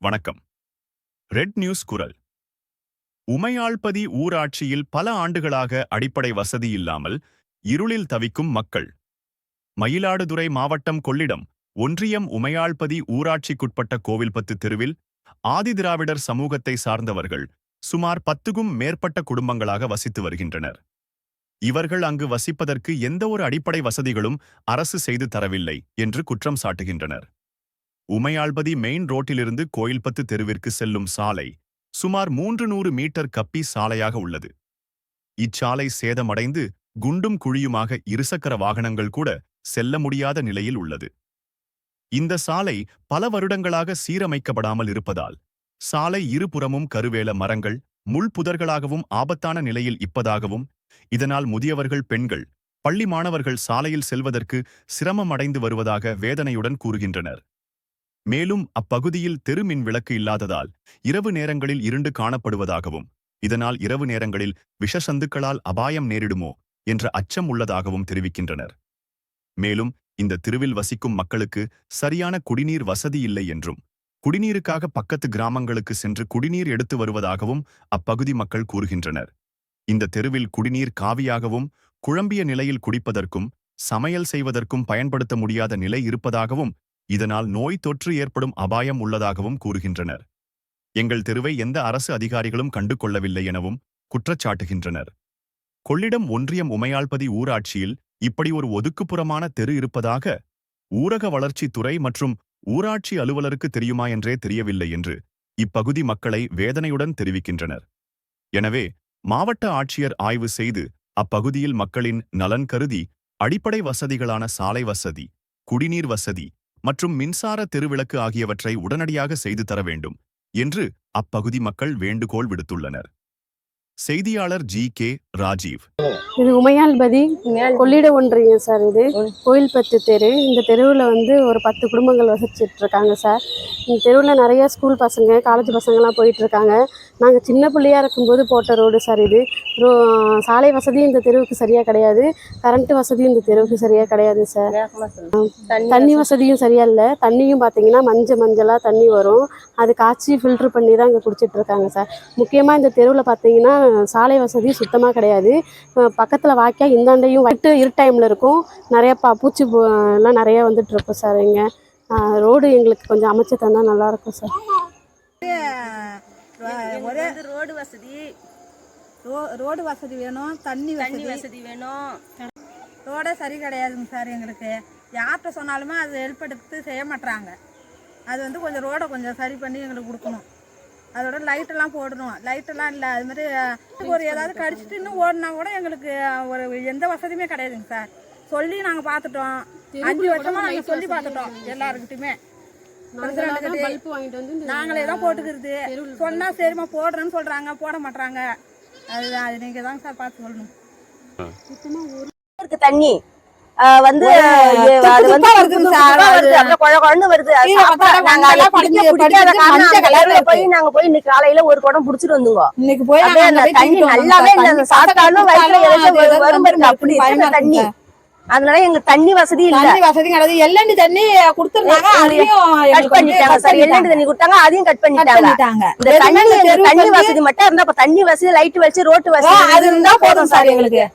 வணக்கம். Red news குரல். உமையாள்பதி ஊராட்சியில் பல ஆண்டுகளாக அடிப்படை வசதி இல்லாமல் இருளில் தவிக்கும் மக்கள். மயிலாடுதுறை மாவட்டம் கொள்ளிடம் ஒன்றியம் உமையாள்பதி ஊராட்சிக்குட்பட்ட கோவில்பத்து தெருவில் ஆதிதிராவிடர் சமூகத்தை சார்ந்தவர்கள் சுமார் 10க்கும் மேற்பட்ட குடும்பங்களாக வசித்து வருகின்றனர். இவர்கள் அங்கு வசிப்பதற்கு எந்த ஒரு அடிப்படை வசதிகளும் அரசு செய்து தரவில்லை என்று குற்றம் சாட்டுகின்றனர். உமையாள்பதி மெயின் ரோட்டிலிருந்து கோயில்பத்து தெருவிற்கு செல்லும் சாலை சுமார் 300 மீட்டர் கப்பி சாலையாக உள்ளது. இச்சாலை சேதமடைந்து குண்டும் குழியுமாக இருசக்கர வாகனங்கள் கூட செல்ல முடியாத நிலையில் உள்ளது. இந்த சாலை பல வருடங்களாக சீரமைக்கப்படாமல் இருப்பதால் சாலை இருபுறமும் கருவேல மரங்கள் முள்புதர்களாகவும் ஆபத்தான நிலையில் இருப்பதாகவும், இதனால் முதியவர்கள், பெண்கள், பள்ளி மாணவர்கள் சாலையில் செல்வதற்கு சிரமம் அடைந்து வருவதாக வேதனையுடன் கூறுகின்றனர். மேலும் அப்பகுதியில் தெரு மின் விளக்கு இல்லாததால் இரவு நேரங்களில் இருண்டு காணப்படுவதாகவும், இதனால் இரவு நேரங்களில் விஷசந்துக்களால் அபாயம் நேரிடுமோ என்ற அச்சம் உள்ளதாகவும் தெரிவிக்கின்றனர். மேலும் இந்த தெருவில் வசிக்கும் மக்களுக்கு சரியான குடிநீர் வசதி இல்லை என்றும், குடிநீருக்காக பக்கத்து கிராமங்களுக்கு சென்று குடிநீர் எடுத்து வருவதாகவும் அப்பகுதி மக்கள் கூறுகின்றனர். இந்த தெருவில் குடிநீர் காவியாகவும் குழம்பிய நிலையில் குடிப்பதற்கும் சமையல் செய்வதற்கும் பயன்படுத்த முடியாத நிலை இருப்பதாகவும், இதனால் நோய் தொற்று ஏற்படும் அபாயம் உள்ளதாகவும் கூறுகின்றனர். எங்கள் தெருவை எந்த அரசு அதிகாரிகளும் கண்டு கொள்ளவில்லை எனவும் குற்றச்சாட்டுகின்றனர். கொள்ளிடம் ஒன்றியம் உமையாள்பதி ஊராட்சியில் இப்படி ஒரு ஒதுக்குப்புறமான தெரு இருப்பதாக ஊரக வளர்ச்சித்துறை மற்றும் ஊராட்சி அலுவலருக்கு தெரியுமா என்றே தெரியவில்லை என்று இப்பகுதி மக்களை வேதனையுடன் தெரிவிக்கின்றனர். எனவே மாவட்ட ஆட்சியர் ஆய்வு செய்து அப்பகுதியில் மக்களின் நலன் கருதி அடிப்படை வசதிகளான சாலை வசதி, குடிநீர் வசதி மற்றும் மின்சார தெருவிளக்கு ஆகியவற்றை உடனடியாக செய்து தர வேண்டும் என்று அப்பகுதி மக்கள் வேண்டுகோள் விடுத்துள்ளனர். செய்தியாளர் ஜி.கே. ராஜீவ். இது உமையாள்பதி கொள்ளிட ஒன்றியம் சார். இது கோயில்பத்து தெரு. இந்த தெருவில் ஒரு 10 குடும்பங்கள் வசிச்சுட்டு இருக்காங்க சார். இந்த தெருவில் நிறைய ஸ்கூல் பசங்க, காலேஜ் பசங்கள்லாம் போயிட்டுருக்காங்க. நாங்கள் சின்ன பிள்ளையாக இருக்கும்போது போட்ட ரோடு சார் இது. சாலை வசதியும் இந்த தெருவுக்கு சரியாக கிடையாது, கரண்ட் வசதியும் இந்த தெருவுக்கு சரியாக கிடையாது சார். தண்ணி வசதியும் சரியாக இல்லை. தண்ணியும் பார்த்தீங்கன்னா மஞ்சளாக தண்ணி வரும். அது காய்ச்சி ஃபில்ட்ரு பண்ணி தான் இங்கே குடிச்சிட்டு இருக்காங்க சார். முக்கியமாக இந்த தெருவில் பார்த்தீங்கன்னா சாலை வசதி சுத்தமாக கிடையாது. பக்கத்தில் வாய்க்கா இந்தாண்டையும் இருட்டு டைமில் இருக்கும். நிறைய பூச்சி எல்லாம் நிறைய வந்துட்டு இருக்கும் சார். இங்கே ரோடு எங்களுக்கு கொஞ்சம் அமைச்சு தந்தால் நல்லாயிருக்கும் சார். ரோடு வசதி வேணும், தண்ணி வசதி வேணும். ரோடே சரி கிடையாதுங்க சார். எங்களுக்கு யார்கிட்ட சொன்னாலுமே அது ஹெல்ப் எடுத்து செய்ய மாட்டாங்க. அது கொஞ்சம் ரோடை கொஞ்சம் சரி பண்ணி எங்களுக்கு கொடுக்கணும். அதோட லைட்டெல்லாம் போடணும். லைட்டெல்லாம் இல்லை. அது மாதிரி ஒரு ஏதாவது கடிச்சிட்டு இன்னும் ஓடினா கூட எங்களுக்கு ஒரு எந்த வசதியுமே கிடையாதுங்க சார். சொல்லி நாங்கள் பார்த்துட்டோம். 5 வருஷமாக நாங்கள் சொல்லி பார்த்துட்டோம். எல்லாருக்கிட்டையுமே நாங்களே தான் போட்டுக்கிறது. சொன்னால் சரிம்மா போடுறேன்னு சொல்கிறாங்க, போட மாட்டாங்க. அது நீங்கள் தாங்க சார் பார்த்து சொல்லணும். தண்ணி நாங்க போய் இன்னைக்கு காலையில ஒரு குடம் புடிச்சிட்டு வந்துங்க. தண்ணி நல்லாவே சாப்பிட்டாலும் அப்படி தண்ணி. அதனால எங்களுக்கு தண்ணி வசதி இல்ல. வசதி கிடையாது. எல்லண்டி தண்ணி கொடுத்துருந்தாங்க, கட் பண்ணிட்டாங்க சார். எல்லண்டி தண்ணி கொடுத்தாங்க, அதையும் கட் பண்ணிட்டாங்க. இந்த தண்ணி வசதி மட்டும் இருந்தா, தண்ணி வசதி, லைட் வச்சு, ரோட்டு வசதி அது இருந்தா போதும் சார் எங்களுக்கு.